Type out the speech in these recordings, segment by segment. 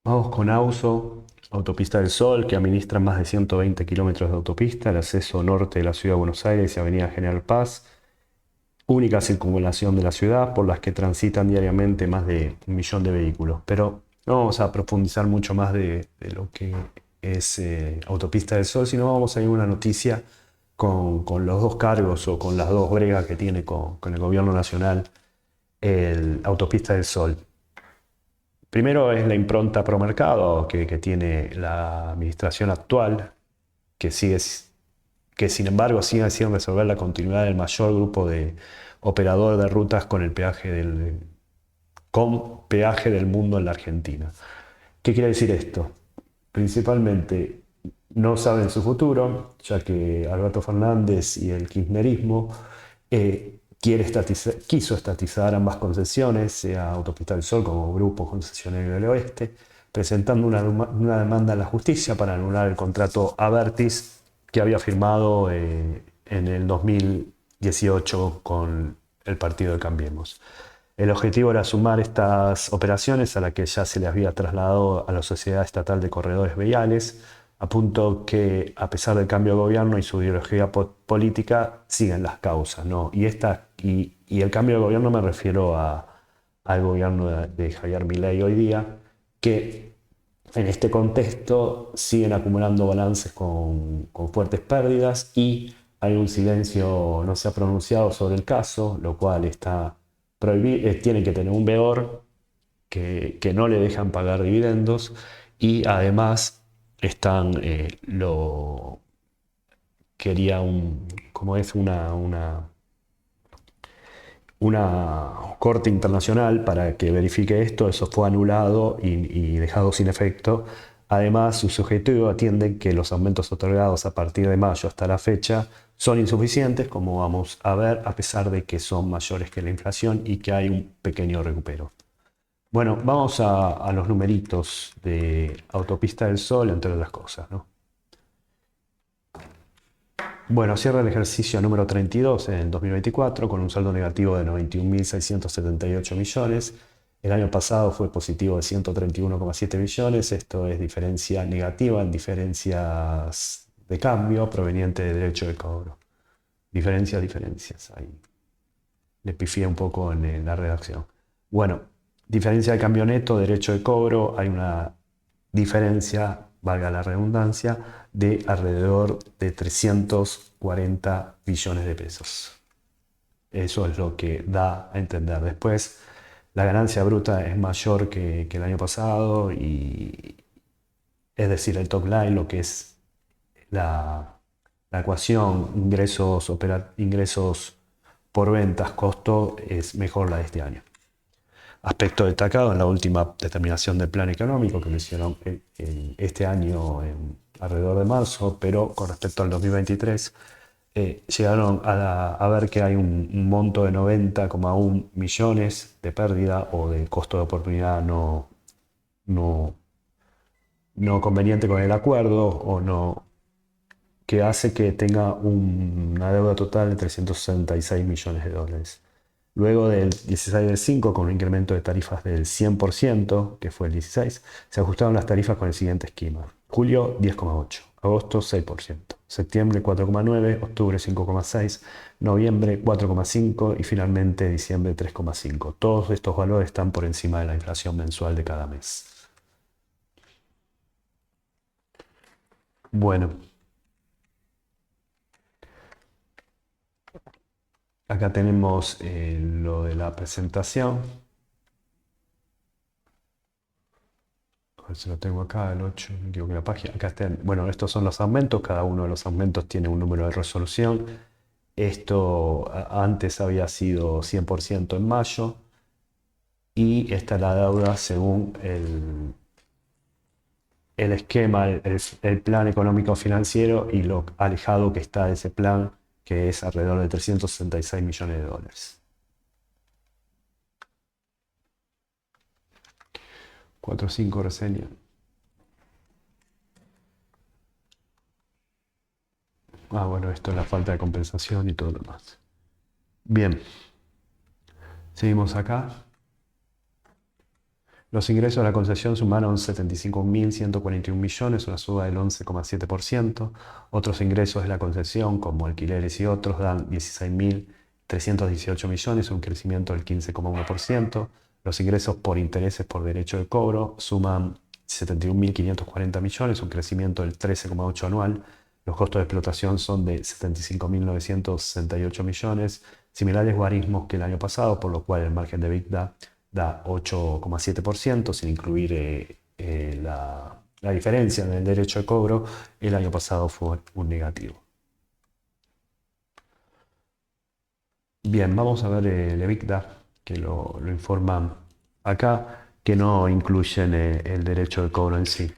Vamos con AUSO, Autopista del Sol, que administra más de 120 kilómetros de autopista, el acceso norte de la ciudad de Buenos Aires y Avenida General Paz, única circunvalación de la ciudad por las que transitan diariamente más de 1 millón de vehículos. Pero no vamos a profundizar mucho más de lo que es Autopista del Sol, sino vamos a ir a una noticia con los dos cargos o con las dos bregas que tiene con el gobierno nacional el Autopista del Sol. Primero es la impronta pro mercado que tiene la administración actual, que sigue, que sin embargo sigue sin resolver la continuidad del mayor grupo de operadores de rutas con peaje del mundo en la Argentina. ¿Qué quiere decir esto? Principalmente no saben su futuro, ya que Alberto Fernández y el kirchnerismo quiso estatizar ambas concesiones, sea Autopista del Sol como Grupo Concesionario del Oeste, presentando una demanda en la justicia para anular el contrato Abertis que había firmado en el 2018 con el partido de Cambiemos. El objetivo era sumar estas operaciones a la que ya se le había trasladado a la Sociedad Estatal de Corredores Viales, a punto que, a pesar del cambio de gobierno y su ideología política, siguen las causas, ¿no? Y el cambio de gobierno me refiero al gobierno de Javier Milei hoy día, que en este contexto siguen acumulando balances con fuertes pérdidas y hay un silencio no se ha pronunciado sobre el caso, lo cual está prohibido, tiene que tener un veor que no le dejan pagar dividendos y además están, quería como es una corte internacional para que verifique esto, eso fue anulado y dejado sin efecto. Además, su subjetivo atiende que los aumentos otorgados a partir de mayo hasta la fecha son insuficientes, como vamos a ver, a pesar de que son mayores que la inflación y que hay un pequeño recupero. Bueno, vamos a los numeritos de Autopista del Sol, entre otras cosas, ¿no? Bueno, cierra el ejercicio número 32 en el 2024 con un saldo negativo de 91.678 millones. El año pasado fue positivo de 131,7 millones. Esto es diferencia negativa en diferencias de cambio proveniente de derecho de cobro. Diferencias. Ahí le pifié un poco en la redacción. Bueno, diferencia de cambio neto, derecho de cobro. Hay una diferencia, valga la redundancia, de alrededor de 340 billones de pesos. Eso es lo que da a entender. Después, la ganancia bruta es mayor que el año pasado y es decir, el top line, lo que es la ecuación ingresos por ventas, costo, es mejor la de este año. Aspecto destacado en la última determinación del plan económico que lo hicieron este año alrededor de marzo, pero con respecto al 2023 llegaron a ver que hay un monto de 90,1 millones de pérdida o de costo de oportunidad no, no conveniente con el acuerdo o no, que hace que tenga una deuda total de 366 millones de dólares. Luego del 16 del 5, con un incremento de tarifas del 100%, que fue el 16, se ajustaron las tarifas con el siguiente esquema. Julio 10,8, agosto 6%, septiembre 4,9, octubre 5,6, noviembre 4,5 y finalmente diciembre 3,5. Todos estos valores están por encima de la inflación mensual de cada mes. Bueno, acá tenemos lo de la presentación. A ver si lo tengo acá, el 8, me equivoqué la página. Acá están, bueno, estos son los aumentos, cada uno de los aumentos tiene un número de resolución. Esto antes había sido 100% en mayo y esta es la deuda según el esquema, el plan económico financiero y lo alejado que está de ese plan, que es alrededor de 366 millones de dólares. 4 o 5 reseñas. Bueno, esto es la falta de compensación y todo lo demás. Bien, seguimos acá. Los ingresos de la concesión sumaron 75.141 millones, una suba del 11,7%. Otros ingresos de la concesión, como alquileres y otros, dan 16.318 millones, un crecimiento del 15,1%. Los ingresos por intereses por derecho de cobro suman 71.540 millones, un crecimiento del 13,8% anual. Los costos de explotación son de 75.968 millones, similares guarismos que el año pasado, por lo cual el margen de EBITDA da 8,7%, sin incluir la diferencia en el derecho de cobro. El año pasado fue un negativo. Bien, vamos a ver el EBITDA, que lo informan acá, que no incluyen el derecho de cobro en sí.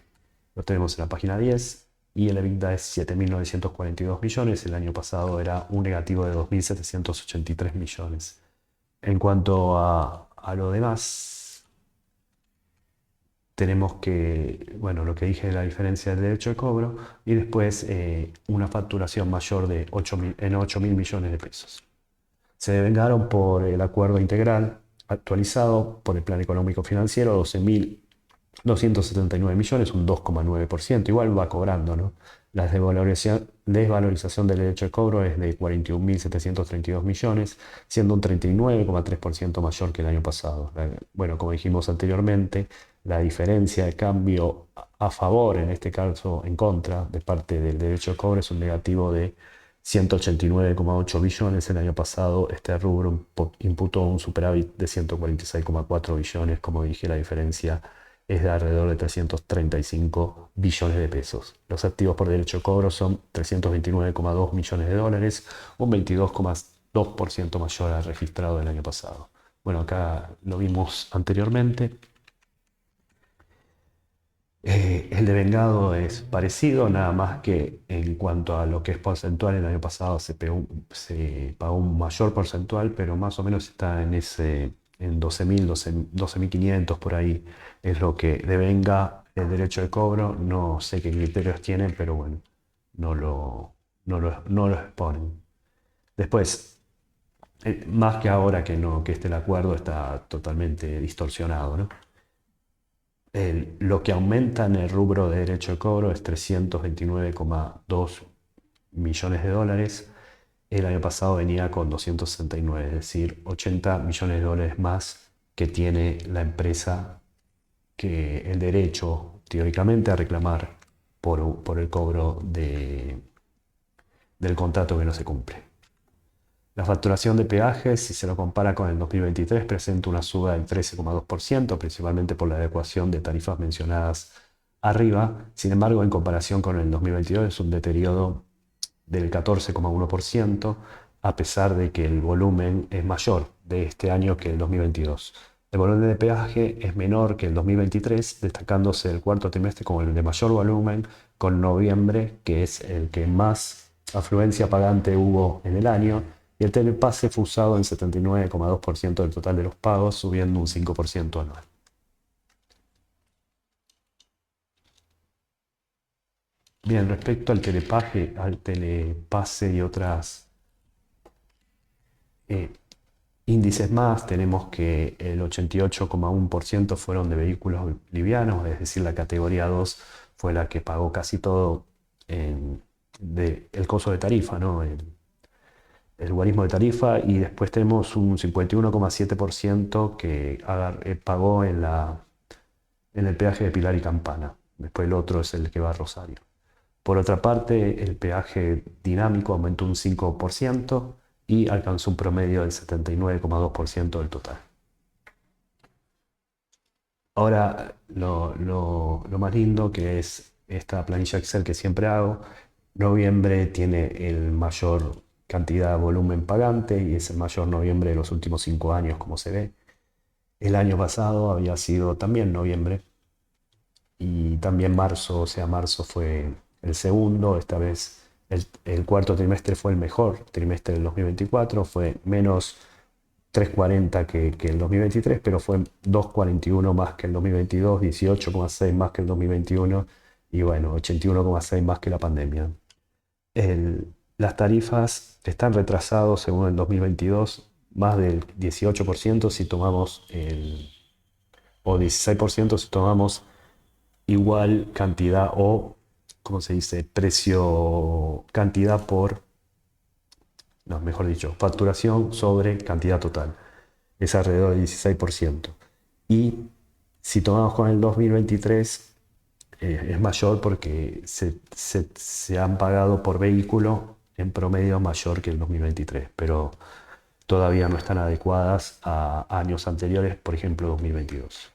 Lo tenemos en la página 10 y el EBITDA es 7.942 millones. El año pasado era un negativo de 2.783 millones. En cuanto a lo demás, tenemos que, bueno, lo que dije de la diferencia del derecho de cobro y después una facturación mayor de 8.000 millones de pesos. Se devengaron por el acuerdo integral actualizado por el Plan Económico Financiero, 12.279 millones, un 2,9%. Igual va cobrando, ¿no? La desvalorización del derecho de cobro es de 41.732 millones, siendo un 39,3% mayor que el año pasado. Bueno, como dijimos anteriormente, la diferencia de cambio a favor, en este caso en contra, de parte del derecho de cobro es un negativo de 189,8 billones. El año pasado este rubro imputó un superávit de 146,4 billones. Como dije, la diferencia es de alrededor de 335 billones de pesos. Los activos por derecho de cobro son 329,2 millones de dólares, un 22,2% mayor al registrado del año pasado. Bueno, acá lo vimos anteriormente. El devengado es parecido, nada más que en cuanto a lo que es porcentual, el año pasado se pagó un mayor porcentual, pero más o menos está en 12.000, 12.500 por ahí es lo que devenga el derecho de cobro. No sé qué criterios tienen, pero bueno, no lo exponen. Después, más que ahora que no, que el acuerdo está totalmente distorsionado, ¿no? Lo que aumenta en el rubro de derecho de cobro es 329,2 millones de dólares. El año pasado venía con 269, es decir, 80 millones de dólares más que tiene la empresa que el derecho, teóricamente, a reclamar por el cobro del contrato que no se cumple. La facturación de peajes, si se lo compara con el 2023, presenta una suba del 13,2%, principalmente por la adecuación de tarifas mencionadas arriba. Sin embargo, en comparación con el 2022 es un deterioro del 14,1%, a pesar de que el volumen es mayor de este año que el 2022. El volumen de peaje es menor que el 2023, destacándose el cuarto trimestre como el de mayor volumen, con noviembre, que es el que más afluencia pagante hubo en el año, y el telepase fue usado en 79,2% del total de los pagos, subiendo un 5% anual. Bien, respecto al telepase y otras índices más, tenemos que el 88,1% fueron de vehículos livianos, es decir, la categoría 2 fue la que pagó casi todo el costo de tarifa, ¿no? El guarismo de tarifa, y después tenemos un 51,7% que pagó en el peaje de Pilar y Campana. Después el otro es el que va a Rosario. Por otra parte, el peaje dinámico aumentó un 5% y alcanzó un promedio del 79,2% del total. Ahora, lo más lindo, que es esta planilla Excel que siempre hago. Noviembre tiene el mayor cantidad de volumen pagante y es el mayor noviembre de los últimos 5 años, como se ve. El año pasado había sido también noviembre y también marzo, o sea, marzo fue el segundo. Esta vez el cuarto trimestre fue el mejor trimestre del 2024, fue menos 3,40 que el 2023, pero fue 2,41 más que el 2022, 18,6 más que el 2021 y bueno, 81,6 más que la pandemia. Las tarifas están retrasadas según el 2022, más del 18% si tomamos o 16% si tomamos igual cantidad o, ¿cómo se dice? Precio, cantidad por, no, mejor dicho, facturación sobre cantidad total. Es alrededor del 16%. Y si tomamos con el 2023, es mayor porque se han pagado por vehículo en promedio mayor que el 2023, pero todavía no están adecuadas a años anteriores, por ejemplo 2022.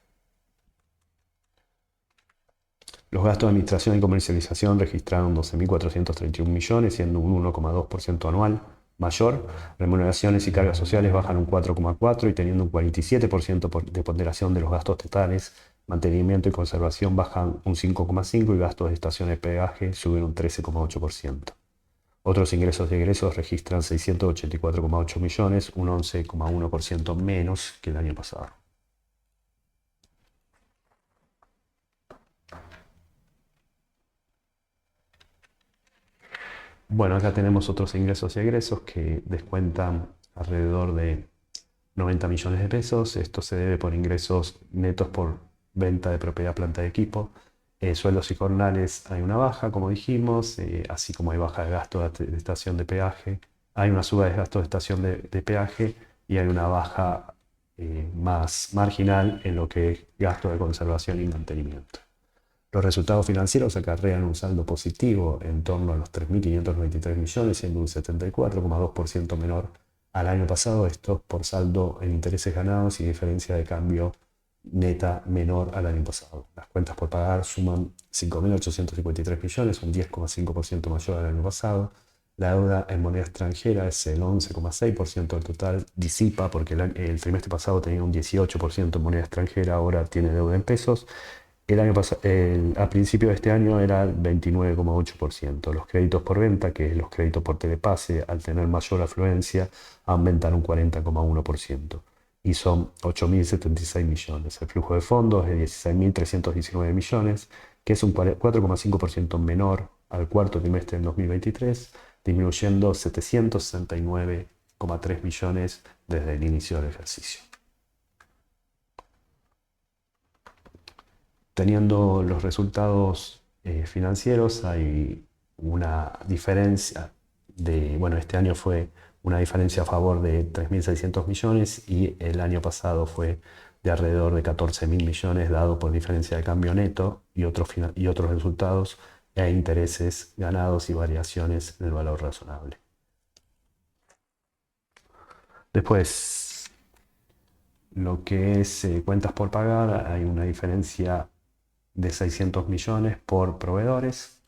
Los gastos de administración y comercialización registraron 12.431 millones, siendo un 1,2% anual mayor. Remuneraciones y cargas sociales bajan un 4,4% y teniendo un 47% de ponderación de los gastos totales. Mantenimiento y conservación bajan un 5,5% y gastos de estaciones de peaje suben un 13,8%. Otros ingresos y egresos registran 684,8 millones, un 11,1% menos que el año pasado. Bueno, acá tenemos otros ingresos y egresos que descuentan alrededor de 90 millones de pesos. Esto se debe por ingresos netos por venta de propiedad, planta de equipo. Sueldos y jornales hay una baja, como dijimos, así como hay baja de gasto de estación de peaje. Hay una suba de gasto de estación de peaje y hay una baja más marginal en lo que es gasto de conservación y mantenimiento. Los resultados financieros acarrean un saldo positivo en torno a los 3.593 millones, siendo un 74,2% menor al año pasado. Esto por saldo en intereses ganados y diferencia de cambio neta menor al año pasado. Las cuentas por pagar suman 5.853 millones, un 10,5% mayor al año pasado. La deuda en moneda extranjera es el 11,6% del total, disipa porque el trimestre pasado tenía un 18% en moneda extranjera, ahora tiene deuda en pesos. El año pasado, a principio de este año era el 29,8%. Los créditos por venta, que es los créditos por telepase, al tener mayor afluencia, aumentan un 40,1% y son 8.076 millones. El flujo de fondos es 16.319 millones, que es un 4,5% menor al cuarto trimestre del 2023, disminuyendo 769,3 millones desde el inicio del ejercicio. Teniendo los resultados financieros, hay una diferencia bueno, este año fue una diferencia a favor de 3.600 millones y el año pasado fue de alrededor de 14.000 millones, dado por diferencia de cambio neto y otros resultados e intereses ganados y variaciones en el valor razonable. Después, lo que es cuentas por pagar, hay una diferencia de 600 millones por proveedores.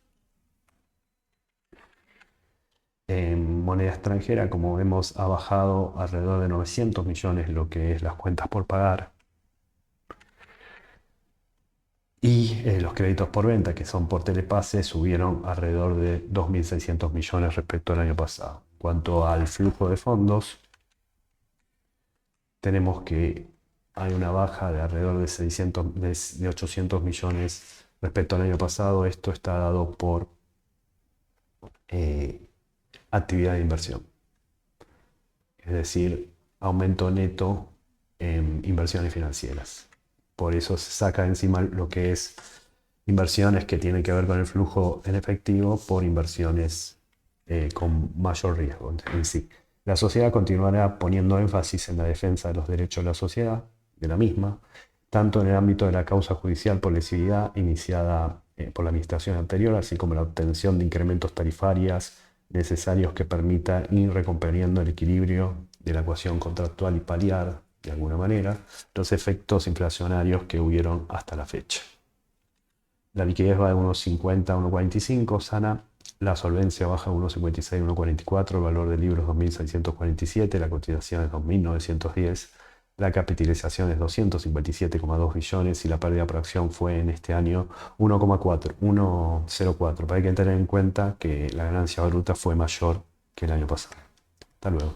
En moneda extranjera, como vemos, ha bajado alrededor de 900 millones lo que es las cuentas por pagar. Y los créditos por venta, que son por telepase, subieron alrededor de 2.600 millones respecto al año pasado. En cuanto al flujo de fondos, tenemos que hay una baja de alrededor de 800 millones respecto al año pasado. Esto está dado por actividad de inversión, es decir, aumento neto en inversiones financieras. Por eso se saca encima lo que es inversiones que tienen que ver con el flujo en efectivo por inversiones con mayor riesgo en sí. La sociedad continuará poniendo énfasis en la defensa de los derechos de la sociedad, de la misma, tanto en el ámbito de la causa judicial por lesividad iniciada por la administración anterior, así como la obtención de incrementos tarifarios necesarios que permitan ir recomponiendo el equilibrio de la ecuación contractual y paliar, de alguna manera, los efectos inflacionarios que hubieron hasta la fecha. La liquidez va de 1,50 a 1,45, sana. La solvencia baja de 1,56 a 1,44, el valor del libro es 2.647, la cotización es 2.910, la capitalización es 257,2 billones y la pérdida por acción fue en este año 1,04. Pero hay que tener en cuenta que la ganancia bruta fue mayor que el año pasado. Hasta luego.